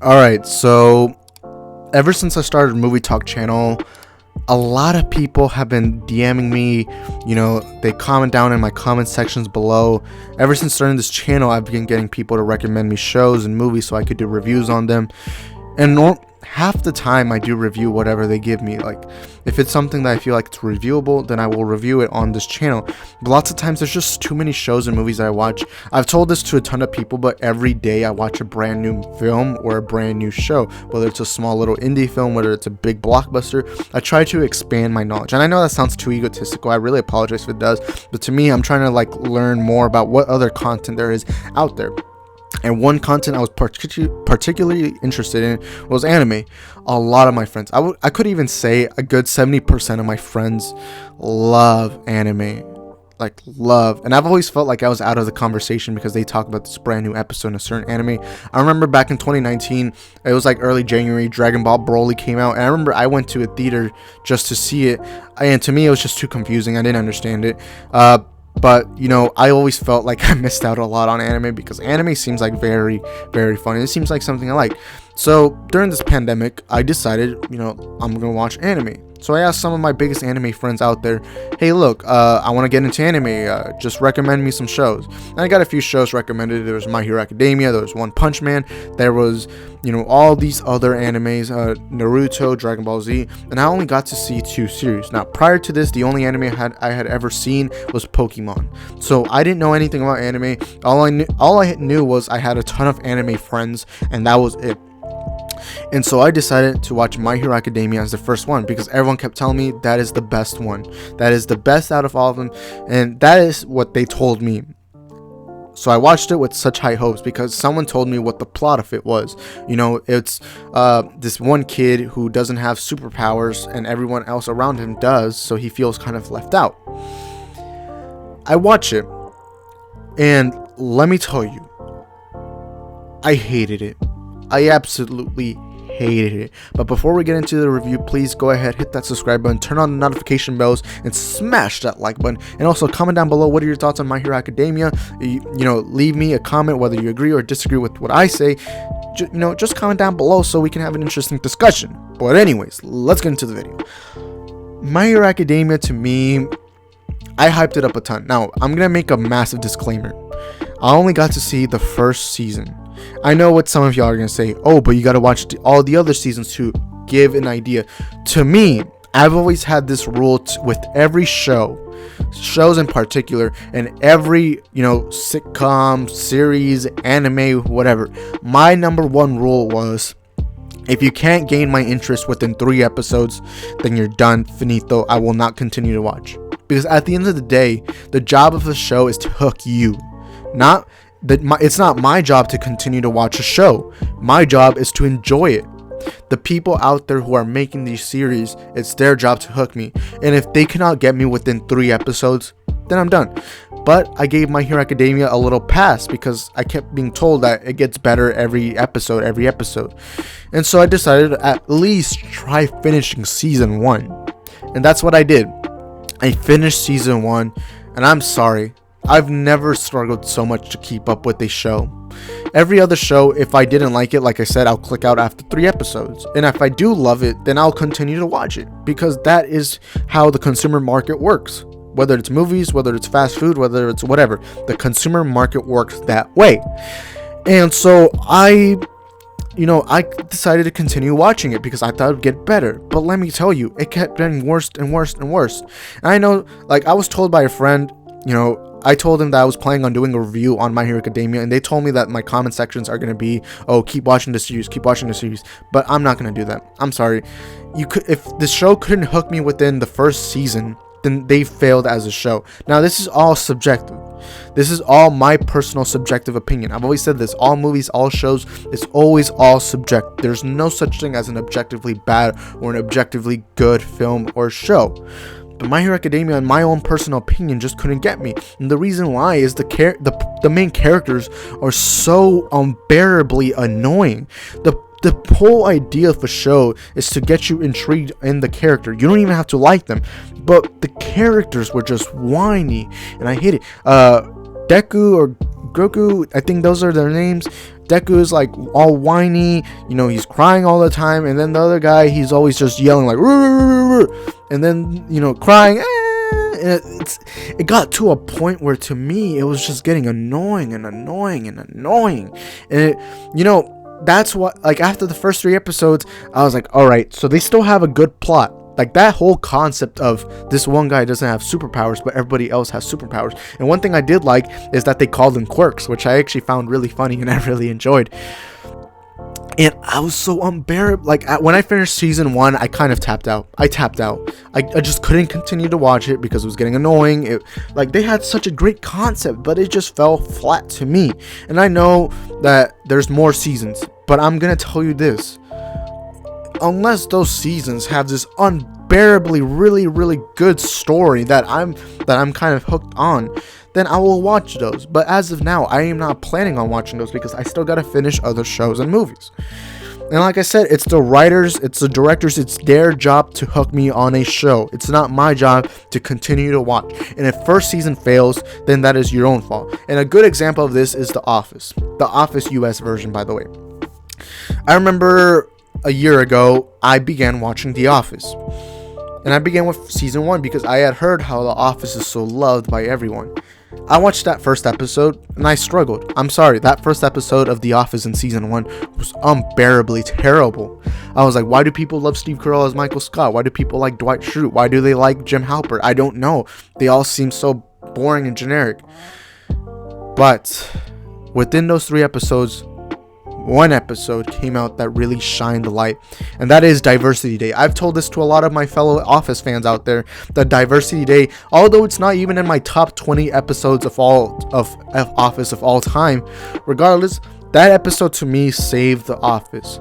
All right, so ever since I started Movie Talk channel, a lot of people have been DMing me. They comment down in my comment sections below. Ever since starting this channel, I've been getting people to recommend me shows and movies so I could do reviews on them. And half the time I do review whatever they give me. Like, if it's something that I feel like it's reviewable, then I will review it on this channel. But lots of times there's just too many shows and movies that I watch. I've told this to a ton of people, but every day I watch a brand new film or a brand new show. Whether it's a small little indie film, whether it's a big blockbuster, I try to expand my knowledge. And I know that sounds too egotistical. I really apologize if it does. But to me, I'm trying to learn more about what other content there is out there. And one content I was particularly interested in was anime. A lot of my friends, I could even say a good 70% of my friends love anime. Love. And I've always felt like I was out of the conversation because they talk about this brand new episode in a certain anime. I remember back in 2019, it was early January, Dragon Ball Broly came out. And I remember I went to a theater just to see it. And to me, it was just too confusing. I didn't understand it. But I always felt like I missed out a lot on anime because anime seems very, very fun. It seems like something I like. So during this pandemic, I decided, I'm gonna watch anime. So I asked some of my biggest anime friends out there, hey, look, I want to get into anime. Just recommend me some shows. And I got a few shows recommended. There was My Hero Academia. There was One Punch Man. There was, all these other animes, Naruto, Dragon Ball Z. And I only got to see 2 series. Now, prior to this, the only anime I had ever seen was Pokemon. So I didn't know anything about anime. All I knew was I had a ton of anime friends, and that was it. And so I decided to watch My Hero Academia as the first one because everyone kept telling me that is the best one. That is the best out of all of them. And that is what they told me. So I watched it with such high hopes because someone told me what the plot of it was. It's this one kid who doesn't have superpowers and everyone else around him does. So he feels kind of left out. I watch it. And let me tell you, I hated it. I absolutely hated it. But before we get into the review, please go ahead, hit that subscribe button, turn on the notification bells, and smash that like button. And also comment down below what are your thoughts on My Hero Academia. Leave me a comment whether you agree or disagree with what I say. Just comment down below so we can have an interesting discussion. But anyways, let's get into the video. My Hero Academia, to me, I hyped it up a ton. Now, I'm gonna make a massive disclaimer. I only got to see the first season. I know what some of y'all are going to say, oh, but you got to watch all the other seasons to give an idea. To me, I've always had this rule with every shows in particular, and every, sitcom, series, anime, whatever. My number one rule was, if you can't gain my interest within 3 episodes, then you're done, finito. I will not continue to watch. Because at the end of the day, the job of the show is to hook you. It's not my job to continue to watch a show. My job is to enjoy it. The people out there who are making these series, it's their job to hook me. And if they cannot get me within 3 episodes, then I'm done. But I gave My Hero Academia a little pass because I kept being told that it gets better every episode. And so I decided to at least try finishing season 1. And that's what I did. I finished season 1, and I'm sorry, I've never struggled so much to keep up with a show. Every other show, if I didn't like it, like I said, I'll click out after 3 episodes. And if I do love it, then I'll continue to watch it. Because that is how the consumer market works. Whether it's movies, whether it's fast food, whether it's whatever. The consumer market works that way. And so I decided to continue watching it because I thought it would get better. But let me tell you, it kept getting worse and worse and worse. And I know, I was told by a friend, I told them that I was planning on doing a review on My Hero Academia, and they told me that my comment sections are going to be, oh, keep watching the series, but I'm not going to do that. I'm sorry. If the show couldn't hook me within the first season, then they failed as a show. Now, this is all subjective. This is all my personal subjective opinion. I've always said this, all movies, all shows, it's always all subjective. There's no such thing as an objectively bad or an objectively good film or show. But My Hero Academia, in my own personal opinion, just couldn't get me. And the reason why is the main characters are so unbearably annoying. The whole idea of a show is to get you intrigued in the character. You don't even have to like them. But the characters were just whiny, and I hate it. Deku or Goku, I think those are their names. Deku is like all whiny, you know, he's crying all the time, and then the other guy, he's always just yelling like, and then, you know, crying. It got to a point where, to me, it was just getting annoying, and it, you know, that's what, like, after the first 3 episodes, I was like, all right, so they still have a good plot. Like, that whole concept of this one guy doesn't have superpowers, but everybody else has superpowers. And one thing I did like is that they called them quirks, which I actually found really funny and I really enjoyed. And I was so unbearable. Like, when I finished season 1, I kind of tapped out. I just couldn't continue to watch it because it was getting annoying. Like, they had such a great concept, but it just fell flat to me. And I know that there's more seasons, but I'm gonna tell you this. Unless those seasons have this unbearably really good story that I'm kind of hooked on, then I will watch those. But as of now, I am not planning on watching those because I still gotta finish other shows and movies. And like I said, it's the writers, it's the directors, it's their job to hook me on a show. It's not my job to continue to watch. And if first season fails, then that is your own fault. And a good example of this is The Office. The Office US version, by the way. I remember a year ago, I began watching The Office. And I began with season 1 because I had heard how The Office is so loved by everyone. I watched that first episode and I struggled. I'm sorry, that first episode of The Office in season 1 was unbearably terrible. I was like, why do people love Steve Carell as Michael Scott? Why do people like Dwight Schrute? Why do they like Jim Halpert? I don't know. They all seem so boring and generic. But within those 3 episodes, one episode came out that really shined the light, and that is Diversity Day. I've told this to a lot of my fellow Office fans out there, that Diversity Day, although it's not even in my top 20 episodes of Office of all time, regardless, that episode to me saved The Office,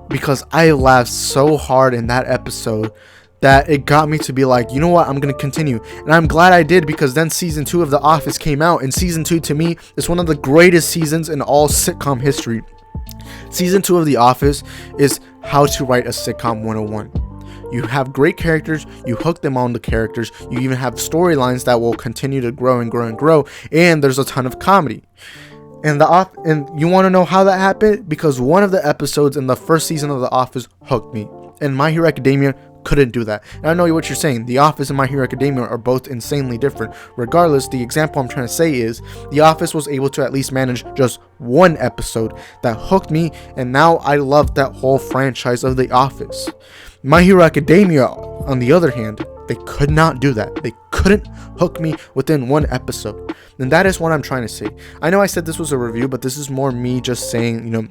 because I laughed so hard in that episode that it got me to be like, you know what, I'm gonna continue. And I'm glad I did, because then season 2 of The Office came out, and season 2 to me is one of the greatest seasons in all sitcom history. Season 2 of The Office is how to write a sitcom 101. You have great characters, you hook them on the characters, you even have storylines that will continue to grow, and there's a ton of comedy. And you want to know how that happened? Because one of the episodes in the first season of The Office hooked me, and My Hero Academia couldn't do that. And I know what you're saying. The Office and My Hero Academia are both insanely different. Regardless, the example I'm trying to say is The Office was able to at least manage just one episode that hooked me, and now I love that whole franchise of The Office. My Hero Academia, on the other hand, they could not do that. They couldn't hook me within one episode. And that is what I'm trying to say. I know I said this was a review, but this is more me just saying, you know,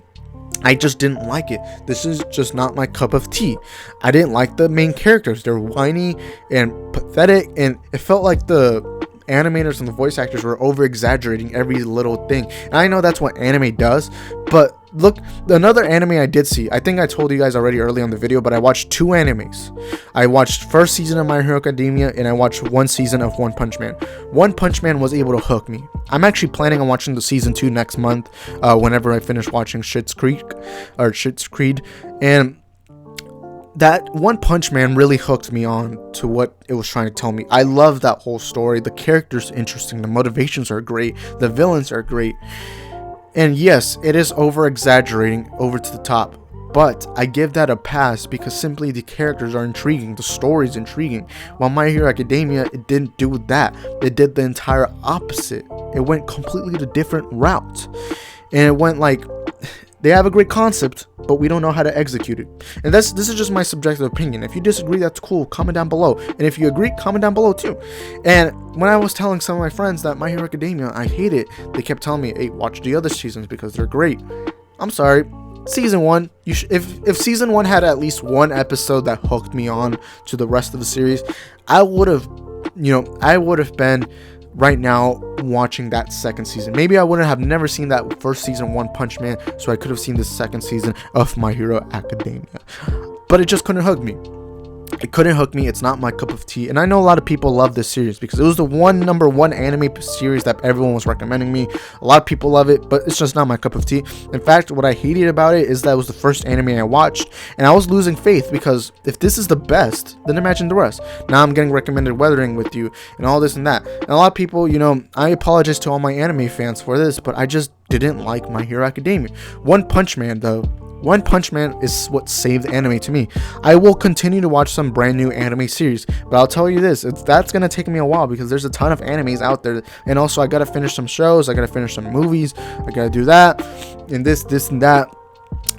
I just didn't like it. This is just not my cup of tea. I didn't like the main characters. They're whiny and pathetic, and it felt like the animators and the voice actors were over exaggerating every little thing. And I know that's what anime does, but look, another anime I did see, I think I told you guys already early on the video, but I watched 2 animes. I watched first season of My Hero Academia, and I watched 1 season of One Punch Man. One Punch Man was able to hook me. I'm actually planning on watching the season 2 next month, whenever I finish watching Schitt's Creed, and that One Punch Man really hooked me on to what it was trying to tell me. I love that whole story. The characters are interesting. The motivations are great. The villains are great. And yes, it is over exaggerating over to the top, but I give that a pass because simply the characters are intriguing. The story is intriguing. While My Hero Academia, it didn't do that. It did the entire opposite. It went completely to different route. And it went like, they have a great concept, but we don't know how to execute it. And this is just my subjective opinion. If you disagree, that's cool. Comment down below. And if you agree, comment down below too. And when I was telling some of my friends that My Hero Academia, I hate it, they kept telling me, hey, watch the other seasons because they're great. I'm sorry. Season 1, if season 1 had at least 1 episode that hooked me on to the rest of the series, I would have been right now watching that second season. Maybe I wouldn't have never seen that first season One Punch Man, so I could have seen the second season of My Hero Academia, but it just couldn't hook me. It couldn't hook me. It's not my cup of tea. And I know a lot of people love this series because it was the number one anime series that everyone was recommending me. A lot of people love it, but it's just not my cup of tea. In fact, what I hated about it is that it was the first anime I watched, and I was losing faith because if this is the best, then imagine the rest. Now I'm getting recommended Weathering with You and all this and that. And a lot of people, you know, I apologize to all my anime fans for this, but I just didn't like My Hero Academia. One Punch Man, though. One Punch Man is what saved anime to me. I will continue to watch some brand new anime series, but I'll tell you this, that's going to take me a while because there's a ton of animes out there, and also I got to finish some shows, I got to finish some movies, I got to do that, and this and that.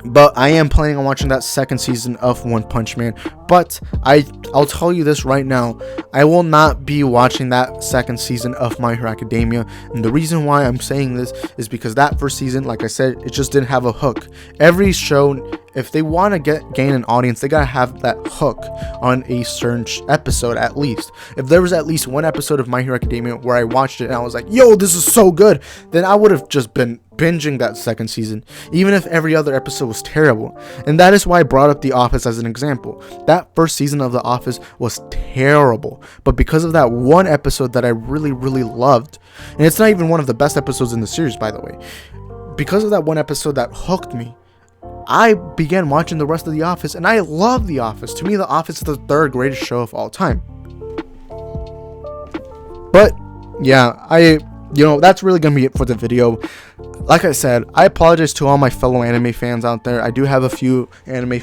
But I am planning on watching that second season of One Punch Man. But I'll tell you this right now, I will not be watching that second season of My Hero Academia. And the reason why I'm saying this is because that first season, like I said, it just didn't have a hook. Every show, if they want to gain an audience, they gotta have that hook on a certain episode at least. If there was at least one episode of My Hero Academia where I watched it and I was like, yo, this is so good, then I would have just been binging that second season, even if every other episode was terrible. And that is why I brought up The Office as an example. That first season of The Office was terrible, but because of that one episode that I really loved, and it's not even one of the best episodes in the series, by the way, because of that one episode that hooked me, I began watching the rest of The Office, and I love The Office. To me, The Office is the third greatest show of all time. But yeah, that's really gonna be it for the video. Like I said, I apologize to all my fellow anime fans out there. I do have a few anime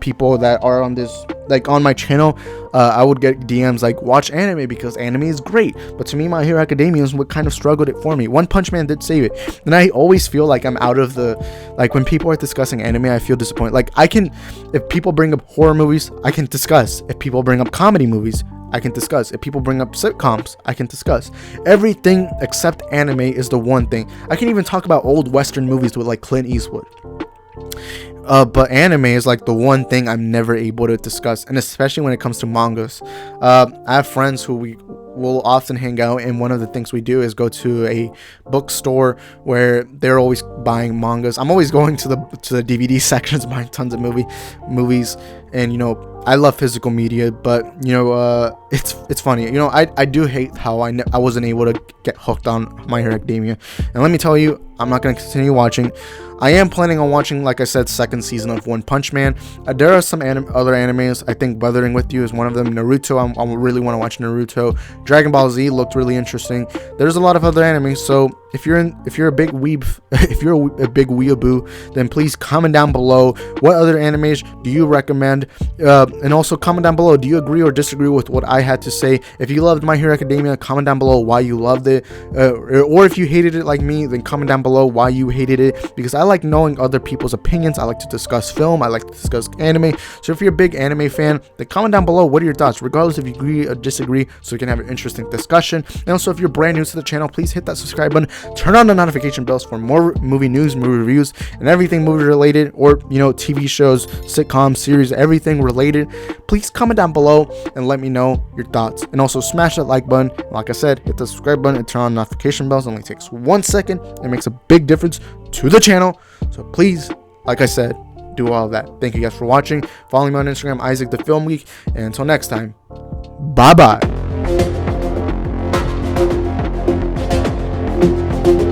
people that are on this, like on my channel. I would get DMs like, watch anime because anime is great. But to me, My Hero Academia is what kind of struggled it for me. One Punch Man did save it. And I always feel like I'm out of the, like when people are discussing anime, I feel disappointed. Like if people bring up horror movies, I can discuss. If people bring up comedy movies, I can discuss. If people bring up sitcoms, I can discuss. Everything except anime is the one thing. I can even talk about old Western movies with like Clint Eastwood. But anime is like the one thing I'm never able to discuss, and especially when it comes to mangas. I have friends who we will often hang out, and one of the things we do is go to a bookstore where they're always buying mangas. I'm always going to the DVD sections buying tons of movies, and you know, I love physical media, but you know, it's funny. You know, I do hate how I wasn't able to get hooked on My Hero Academia, and let me tell you, I'm not going to continue watching. I am planning on watching, like I said, second season of One Punch Man. There are some other animes. I think Weathering with You is one of them. Naruto, I really want to watch Naruto. Dragon Ball Z looked really interesting. There's a lot of other animes. So if you're a big weeb, if you're a big weeaboo, then please comment down below what other animes do you recommend, and also comment down below, do you agree or disagree with what I had to say? If you loved My Hero Academia, comment down below why you loved it, or if you hated it like me, then comment down below why you hated it, because I like knowing other people's opinions. I like to discuss film, I like to discuss anime. So if you're a big anime fan, then comment down below what are your thoughts, regardless if you agree or disagree, so we can have an interesting discussion. And also, if you're brand new to the channel, please hit that subscribe button, turn on the notification bells for more movie news, movie reviews, and everything movie related, or you know, TV shows, sitcoms, series, everything related. Please comment down below and let me know your thoughts, and also smash that like button. Like I said, hit the subscribe button and turn on notification bells. It only takes 1 second. It makes a big difference to the channel, so please, like I said, do all of that. Thank you guys for watching. Follow me on Instagram, Isaac the Film Geek, and until next time, bye bye.